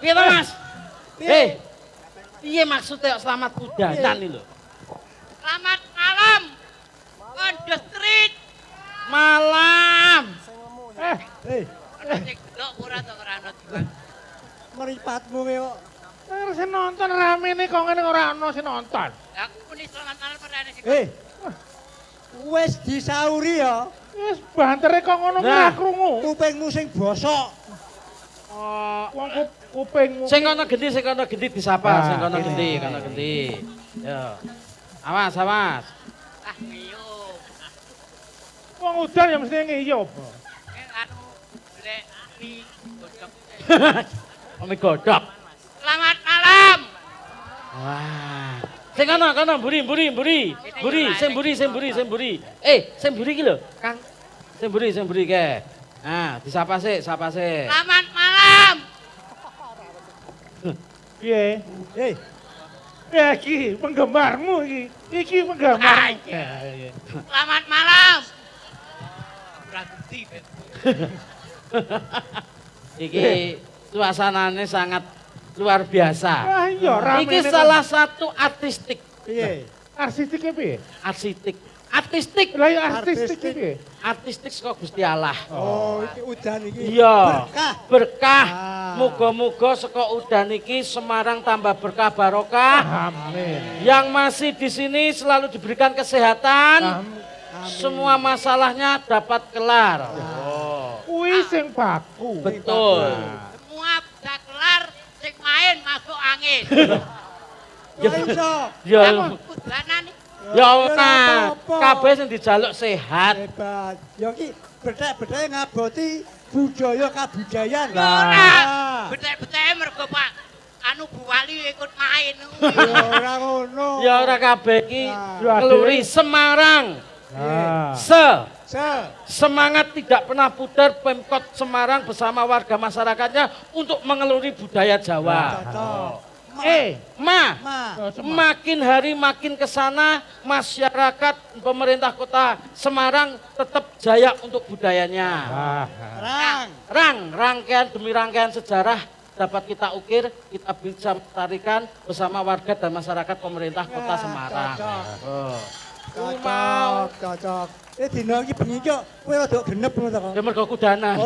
Piye to, Mas? Hei. Piye maksudnya selamat kudanan iki lho? Selamat malam. On the street. Malam. Sing delok ora to ora ono diwang. Meripatmu kok. Sing nonton ramene kok ngene ora ono sing nonton. Lah aku muni selamat malam perane sing. Wis disauri ya. Wis bantere kok ngono kuwi Nah. ora krungu. Kupingmu sing bosok. Wong kupingmu. Sing kono gendi disapa, Ah, sing kono ini. gendi. Yo. Awas, awas. Ah iyo. Wong udan ya mesti ngiyup. Anu golek mie godhog. Omi godhog. Selamat malam. Wah. Sing kono mburi. Sing mburi. Sing mburi iki lho, Kang. Sing mburi ke. Nah, disapa sik, sapa sik. Selamat malam. Piye? Ya iki penggemarmu iki. Iki penggemarmu. Selamat malam. Berarti Iki suasananya sangat luar biasa. Ah iya ramene. Iki salah satu artistik. Piye? Arsitike piye? Artistik. Lah ya artistik iki piye? Artistik saka Gusti Allah. Oh, iki udan iki. Iya. Berkah. Berkah. Ah. Muga-muga saka udan iki Semarang tambah berkah barokah. Amin. Yang masih di sini selalu diberikan kesehatan. Amin. Semua masalahnya dapat kelar. Kuwi sing baku. Betul. semua udah kelar sing main masuk angin. Ya iso. Ya, Kudanan iki ya ora ora. apa-apa. Kabeh sing dijaluk sehat. Hebat. Ya ki bethek-bethek ngaboti budaya kabudayan. ora. Ah. Betek-beteke mergo Pak anu Bu Wali ikut main. Ya ora ngono. Ya ora kabeh iki Ya, keluri Semarang. Ah. Semangat tidak pernah pudar Pemkot Semarang bersama warga masyarakatnya untuk mengeluri budaya Jawa. Cocok. Ma, Ma. makin hari makin ke sana masyarakat pemerintah kota Semarang tetap jaya untuk budayanya. Rang. Rangkaian demi rangkaian sejarah dapat kita ukir, kita bisa melestarikan bersama warga dan masyarakat pemerintah kota Ya, Semarang. cocok. Oh. Cocok. Dina iki bengi kok kowe rada genep ngono to kok. Ya mergo kudanan.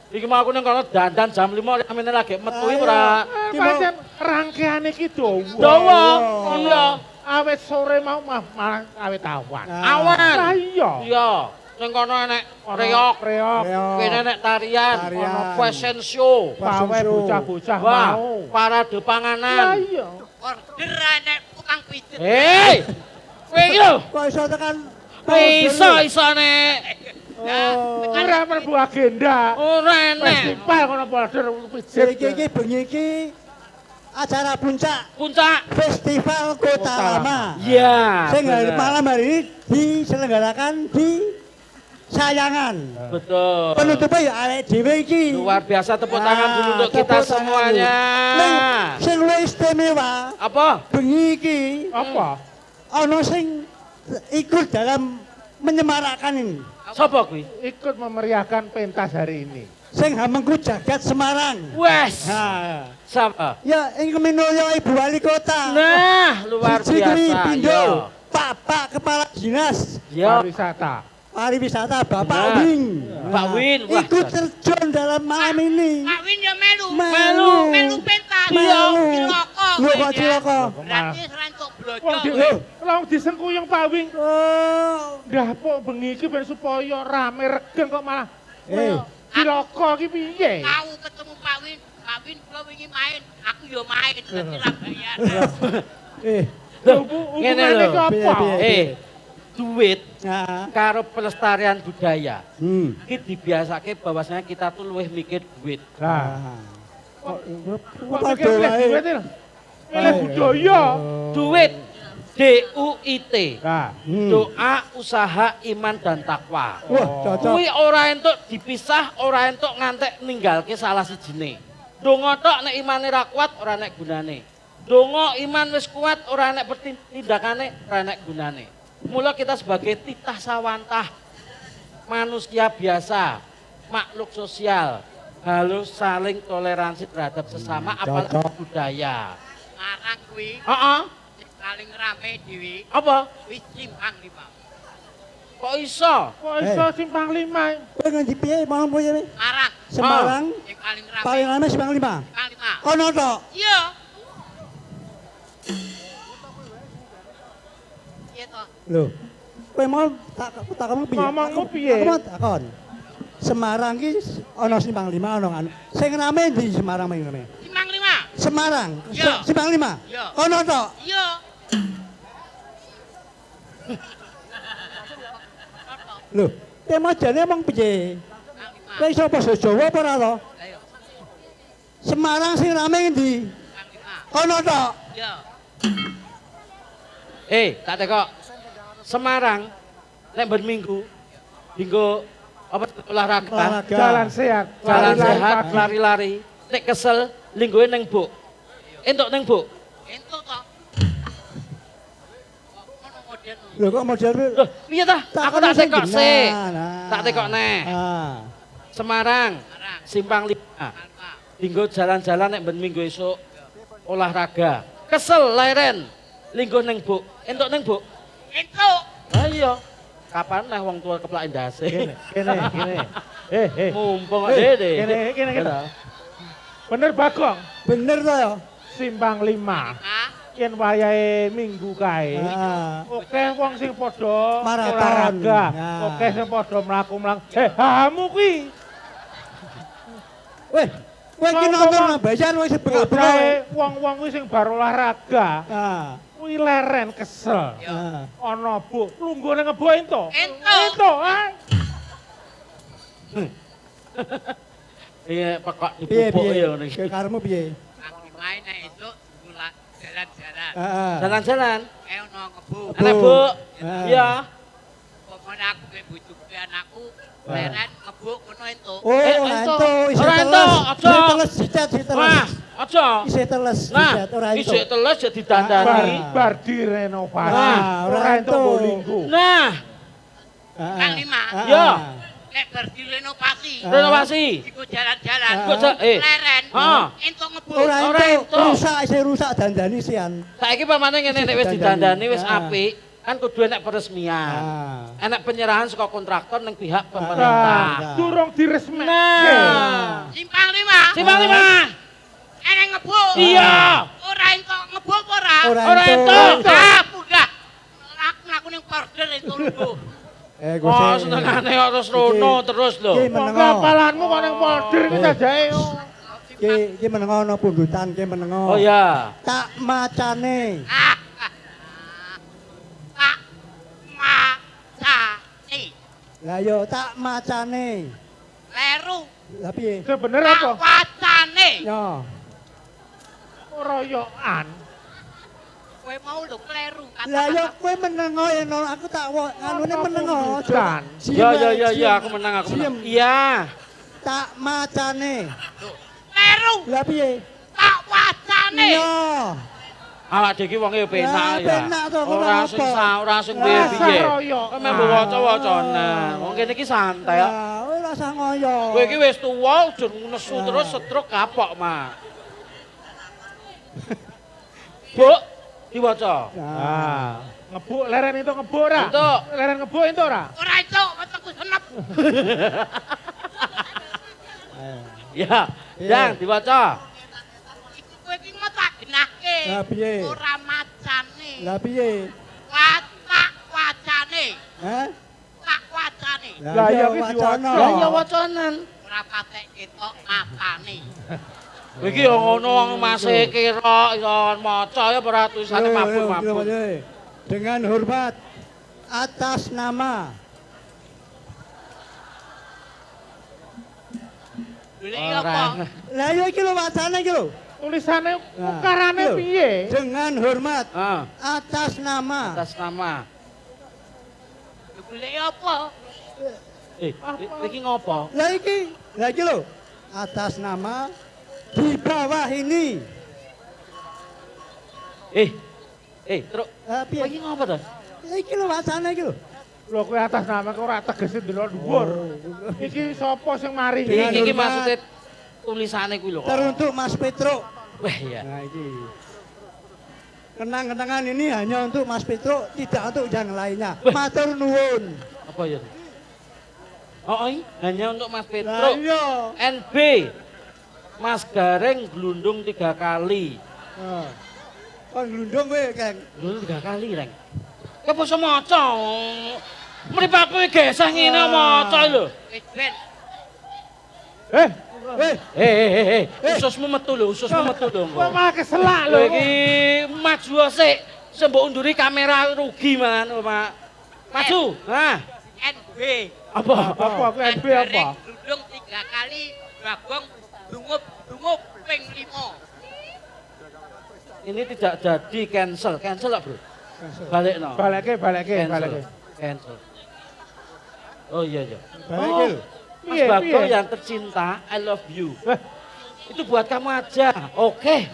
Iki mau aku nang kono dandan jam 5 amene lagi metu iki ora. Pancen rangkaian iki Dawa. Iya. Awet sore mau malah awet awan. Awan. Lah iya. Iya. Ning kono enek reok, Reok. kene enek tarian, Tarian. ono fashion show. Pawe bocah-bocah Wah, mau. parade Lah panganan. iya. Order enek tukang pijet. Hei. Kowe iki lho, Kok iso tekan isone. Ora mlebu agenda. Ora enek. Festival kono border pijet. Iki bengi iki acara puncak Puncak. Festival Kota Lama. Iya. Sing hari bener. malam hari ini diselenggarakan di Sayangan. Betul. Penutupnya ya arek dhewe iki. Luar biasa tepuk tangan dulu untuk kita tepuk tangan semuanya. dulu. Sing luwih istimewa Apa? bengi iki Apa? ana sing ikut dalam menyemarakkan ini. Sopo kuwi? Ikut memeriahkan pentas hari ini. Sing hamengku jagat Semarang. Wes. Nah, Sapa? ya ing minulya Ibu Wali Kota. Nah, luar Siji kuwi biasa. Pindho, Yo. Bapak Kepala Dinas Yo. Pariwisata. Pariwisata Bapak Benar. Wing. Pak Win, wah. Ikut terjun dalam malam ini. Pak Win ya melu. Melu. Melu pentas. Melu. Ciloko. Lho kok ciloko. Berarti serantuk Wong blojo. Wong disengkuyung Pak Wing. Oh. Ndapuk bengi iki ben supaya rame regen kok malah. Eh. Cilaka iki piye? Tahu ketemu Pak Win. Pak Win kalau ingin main, aku yo main. Berarti lah bayar. Eh. Loh, Ngene ngene lho. iki apa? Piye, Duit Nah. karo pelestarian budaya. Hmm. Iki dibiasake bahwasanya kita tuh luwih mikir duit. Lah, Ah. kok mikir duit iki? Ini budaya. Duit DUIT. Nah, Doa, usaha, iman dan takwa. Wah, cocok. Kuwi ora entuk dipisah, ora entuk ngantek ninggalke salah sijine. Donga tok nek imane ra kuat ora nek gunane. Donga iman wis kuat ora nek tindakane ora nek gunane. Mula kita sebagai titah sawantah manusia biasa, makhluk sosial, Harus saling toleransi terhadap sesama apalagi cocok. budaya. Semarang kuwi Heeh. sing paling rame dhewe Apa? wis Simpang 5. Kok iso? Kok iso simpang 5? Kowe ngendi piye mau piye? Semarang Semarang sing paling rame. paling lama Simpang 5. Simpang 5. Kono tok. Iya. Iya toh. Lho. Kowe mau takon piye? Ngomongmu piye? Aku mau takon. Semarang ki ana Simpang 5 ana anu. Sing rame ndi Semarang paling rame? Simpang 5. Semarang. Iya. Simpang 5. Iya. Kono tok. Iya. Lho, kowe mau jane omong piye? Simpang 5. Kowe iso basa Jawa apa ora to? Ayo. Semarang sing rame ngendi? Simpang 5. Kono tok. Iya. Tak tekok. Semarang nek ben minggu dinggo apa olahraga, Olahraga. Jalan sehat. jalan lari-lari sehat, pagi. lari-lari. Nek kesel linggoe ning Buk. Entuk ning Buk. Entuk toh. Ono model. Lho kok model kowe? Loh, piye tah? Aku tak tekok sik. Tak tekok neh. Ah. Semarang Semarang. Simpang 5. Alfa. Dinggo jalan-jalan nek ben minggu esuk olahraga. Kesel leren linggo ning Buk. Entuk ning Buk. Entuk. Lah iya. Kapan neh wong tua keplak ndase? Kene. Mumpung Eh, dede. kene. Bener Bagong. Bener to ya? Simpang 5. Ah, Yen wayahe minggu kae. Ah. Oke wong sing padha Maraton. olahraga. Nah. Oke sing padha mlaku-mlaku. Hamu kuwi. Weh, kowe iki nonton Nambayan wis bengak-bengok. Bocahe wong-wong kuwi sing bar olahraga. Ah. Kuwi leren kesel. Ah. Ana Bu, lunggone ngebo ento. Entuk. Ah. Iya, pekok Piye dipupuk piye? ya ngene iki. Kowe karepmu piye? Aku main nek esuk gula jalan-jalan. Heeh. Jalan-jalan. Ono ngebu. Anak Bu. Ah. Iya. Pokoknya aku ke bojoku anakku leren ngebu kono entuk. Oh, entuk. entuk, isih Ora teles. entuk, aja. Isih teles, dicet, isih teles. Wah, aja. Isih teles, Nah, dicet, ora entuk. isik teles ya didandani. Bar direnovasi. Ah, ora Ora ento entuk. bolinggo. Nah, Ah, Kang Lima. ah, Ya. ah. Nek bar direnovasi. renovasi. Iku jalan-jalan. Ah. Kok Leren. Ah. Entuk ngebu. Ora Ora entuk, entuk. rusak, isih rusak dandani sian. Saiki pamane ngene nek wis didandani wis Ah. apik, kan kudu enek peresmian. Ah. Enek penyerahan saka kontraktor ning pihak Ah. pemerintah. Durung diresmekake. Nah. Simpang 5. Simpang 5. Eneng ngebu. Iya. Ora entuk ngebu apa ora? Ora entuk. Ah, munggah. Aku mlaku ning border itu lho. Oh, senengane kok terus rono terus lho. Iki Wong menengo. kapalanmu kok ning polder iki jajake. Iki menengo ana pundutan, iki menengo. Oh ya. Tak macane. Tak macane. Lah yo tak macane. Leru. Lah piye? Sing bener Tak apa? wacane. Yo. Royokan. Kowe mau lho kleru Lah yo kowe menengo ya no, aku tak anune menengo. Pundutan. Ya, aku menang. Iya. Tak macane. Leru. Lah piye? Tak wacane. Yo. Awak dhewe iki wonge ya penak Lah, ya. penak to, kok Ora apa? sing ora sing Lah, piye-piye. royo. Kok memang waca-wacanan. Wong kene iki santai kok. Lah, kowe rasa ngoyo. Kowe iki wis tuwa ujur nesu terus setruk kapok, Mak. Bu, diwaca. Ah, ngebuk leren itu ngebuk ora? Entuk. Leren ngebuk itu ora? Ora entuk, wetengku senep. Ya, yang diwaca. Iku kowe iki mau tak genahke. Lah piye? Ora macane. Lah piye? Tak wacane. Hah? Tak wacane. Lah, ya iki wacana. Lah ya wacanan. Ora patek ketok matane. Iki ya ngono wong masih kira ya maca ya ora tulisane Yo, yo, mabur-mabur. yo, yo. Dengan hormat atas nama Lha iya apa? lah yo iki lho wacana iki lho. Tulisane Nah, ukarane lho. piye? Dengan hormat Ah, atas nama atas nama. Lha iya apa? Iki ngopo? lah iki lho atas nama di bawah ini. Truk. Piye? Iki ngopo to? Lah iki lho wacana iki lho. Lho kowe atas nama kok ora tegese ndelok dhuwur. Iki sapa sing maringi? Dengan Iki hormat maksudnya tulisane kuwi lho. Teruntuk Mas Petro. Wah ya. Nah ini. Kenang-kenangan ini hanya untuk Mas Petro, tidak untuk yang lainnya. Matur nuwun. Apa ya? Oh, hanya untuk Mas Petro. Lah iya. NB. Mas Gareng glundung 3 kali. Kon glundung kowe, Kang. Glundung 3 kali, Reng. Kok basa maca? Mripatku gesah ngene maca lho. Wis ben. Ususmu metu lho, ususmu metu lho. Kok malah keselak lho. Lho iki maju sik. Sembok unduri kamera rugi man, Pak. Maju. Nah, NB. apa? Apa aku NB apa? Dudung 3 kali, Bagong dungup ping 5. Ini tidak jadi cancel lah bro. Balik no. Balik. Cancel. Oh iya. Balik. Mas Bagong yang tercinta, I love you. Itu buat kamu aja. Oke.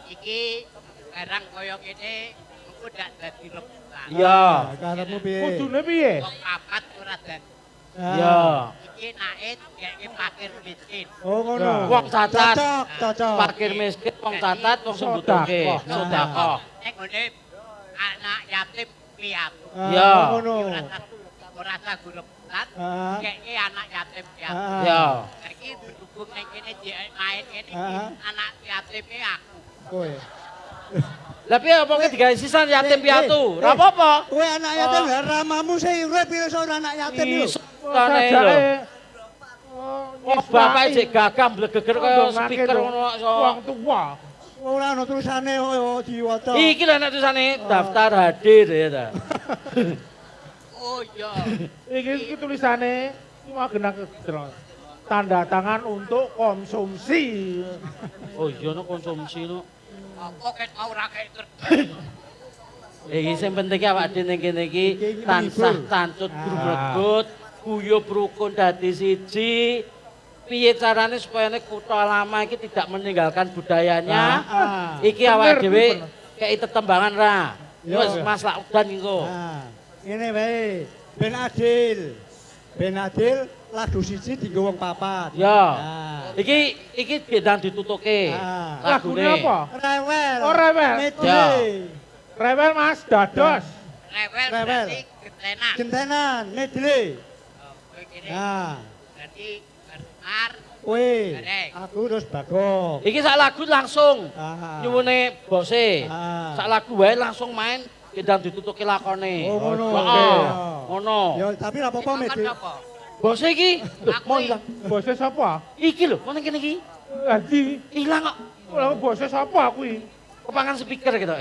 Iki barang koyo ngene engko dak dadi rebutan. Iya. Karepmu piye? Kudune piye? Wong papat ora dadi. Iya. Iki naik kayaknya fakir miskin. Oh ngono. Wong cacat. Cocok. Parkir miskin, wong cacat, wong sembutuke. Sedekah. Nek ngene anak yatim piatu. Iya. Ngono. Ora usah rebutan. Ah. Kayaknya anak yatim piatu. Iya. Iki berhubung nek kene main kene Ah. anak yatimnya aku. Kowe. Lah piye apa ki digawe sisan yatim piatu? Ora apa-apa. Kowe anak yatim lha ramamu sing urip piye iso ora anak yatim lho. Isane lho. Oh, bapak cek gagam blegeger kaya speaker ngono iso. Wong tua. Ora ono tulisane diwaca. Iki lho nek tulisane daftar hadir ya ta. Oh iya. Iki tulisane iki mau genah tanda tangan untuk konsumsi. Oh iya no konsumsi no. Apa ket mau ra kek Iki sing penting ki awak dhewe ning kene iki Iki tansah menghibur. tancut greget, guyub rukun dadi siji. Piye carane supaya nek kutha lama iki tidak meninggalkan budayanya. Iki awak dhewe kei tetembangan ra. Wis Mas lak udan engko. Nah, ngene wae. Ben adil lagu siji dienggo wong papat. Ya. Nah. Iki gendang ditutuke. Lagune apa? Rewel. Oh, rewel. Medley. Ya. Rewel Mas dados. rewel Rewel. berarti gentenan. Gentenan, medley. Kowe kene Nah, berarti Mar kowe. Gareng. Aku terus Bagong. Iki sak lagu langsung nyuwune bose. Ah. Sak lagu wae langsung main gendang ditutuke lakone. Oh, ngono. Heeh. Oke. Ngono. Ya tapi ora apa-apa Iki medley. apa? Bose iki lho, mau ilang. Bose sapa? Iki lho, kok ning kene iki Adi. ilang kok. Lha bose sapa kuwi? Kepangan speaker gitu.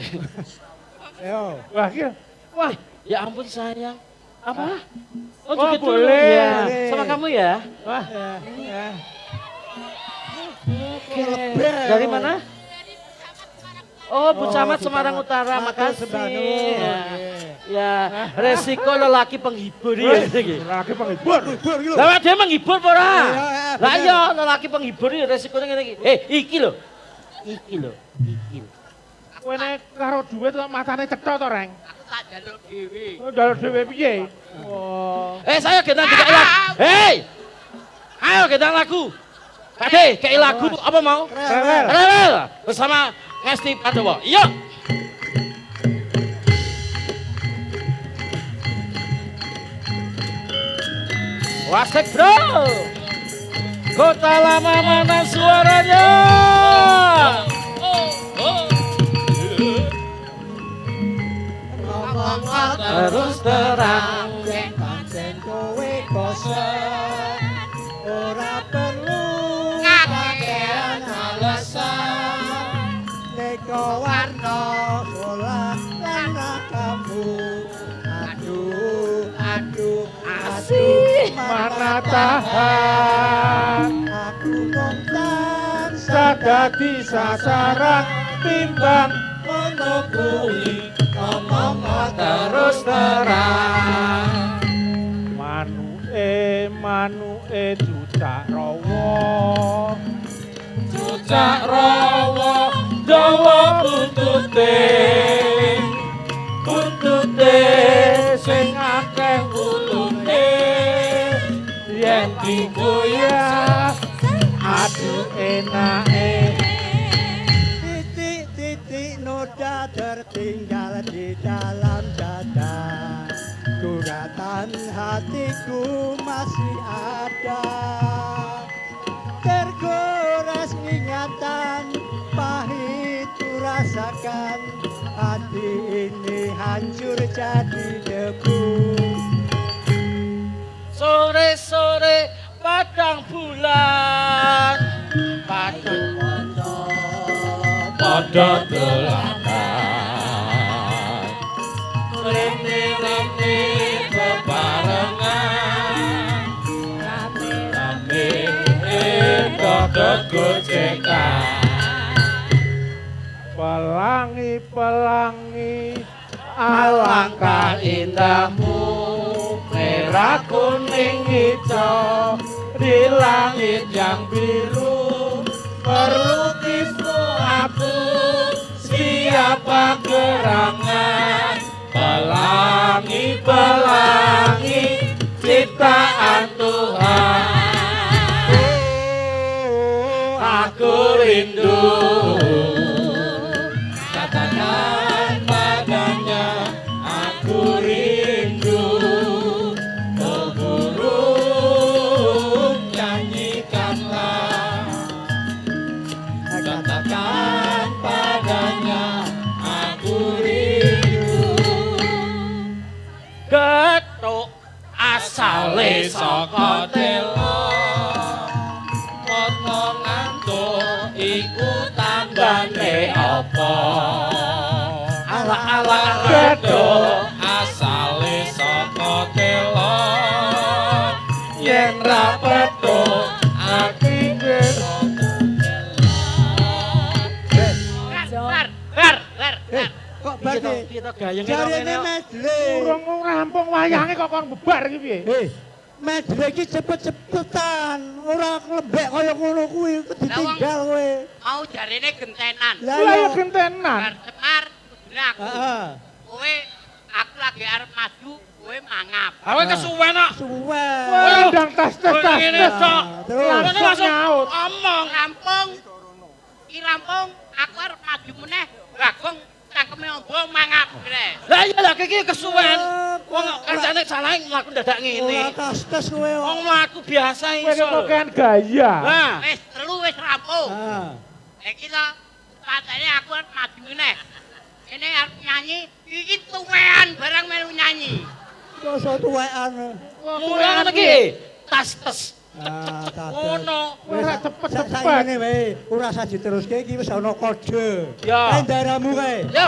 Ayo. Wah iki. Wah, ya ampun sayang. Apa? Oh, Oh, juga dulu. boleh. Ya. Boleh. Sama kamu ya? Wah. Ya. Oke. Lebih. Dari mana? Oh, Bu Oh, Camat Bu Semarang Camat. Utara, Matur makasih. sembahnu. Ya. Oke. Ya, resiko lelaki penghibur ya iki. Lagi penghibur. Hibur iki lho. Lah dia menghibur apa ora? Iya, Lah bener. iya, lelaki penghibur ya resikonya ngene iki. Iki lho. Iki lho. Iki lho. Kowe nek karo dhuwit kok matane cetha to, Reng? Aku tak jaluk dhewe. Ndal dhewe piye? Oh. Saya gendang tiga lagu. Hei! Ayo gendang lagu. Kade, kayak lagu apa mau? Rewel. Rewel bersama Ngesti Pandowo. Iya. Wasek bro. Kota lama mana suaranya? Terus terang. Pancen kowe kosong. Ora perlu kakean alasan. Teko warna bola lan kamu. Aduh, Asih. Mana tahan Aku kontan sadadi sasaran timbang ono kuwi Ngomong terus terang. Manuke cucak rawa. Cucak rawa dawa buntute. Buntute Sing akeh ulune. yen digoyang enake. Titik-titik noda tertinggal di dalam dada. Guratan hatiku masih ada. Tergores ingatan pahit ku rasakan. Hati ini hancur jadi debu. Sore-sore padang bulan padang padha dolanan rene-rene bebarengan rame-rame padha gojekan Pelangi-pelangi alangkah indahmu merah kuning hijau di langit yang biru melukismu aku siapa gerangan pelangi-pelangi ciptaan Tuhan aku rindu katakan padanya aku rindu oh burung nyanyikanlah katakan padanya aku rindu getuk asale saka telo ngantuk iku tambane apa ala-ala getuk asale saka telo yen ra petuk ati Kok bagi kita gayeng jarene medley. urung rampung wayange kok kon bebar iki piye? Medley iki cepet-cepetan, ora lembek kaya ngono kuwi ditinggal kowe. Mau jarene gentenan. Lah Lah ya ya. gentenan. Bar Semar kudune aku. Heeh. Kowe aku lagi arep maju, kowe mangap. awe kesuwen kok Suwe. Kowe ndang tas-tas. ngene tok Terus. langsung nyaut Omong omong rampung. Ki rampung aku arep maju meneh. Bagong cangkeme ombong mangap kene. lah iya lah iki kesuwen wong kancane salah mlaku dadak Ora ngene tas-tas kowe. wong mlaku biasa Kowe iso kok kan gaya. nah Wis telu wis rampung. Ah. Iki to patene aku arep maju meneh. Ini arep nyanyi, iki tuwean barang melu nyanyi. Kok tuwekan. mulai iki tas-tes Ah, tas. ngono Ora cepet-cepet. Saiki wae ora usah diteruske iki wis ana kode. Ya. Endaramu kae.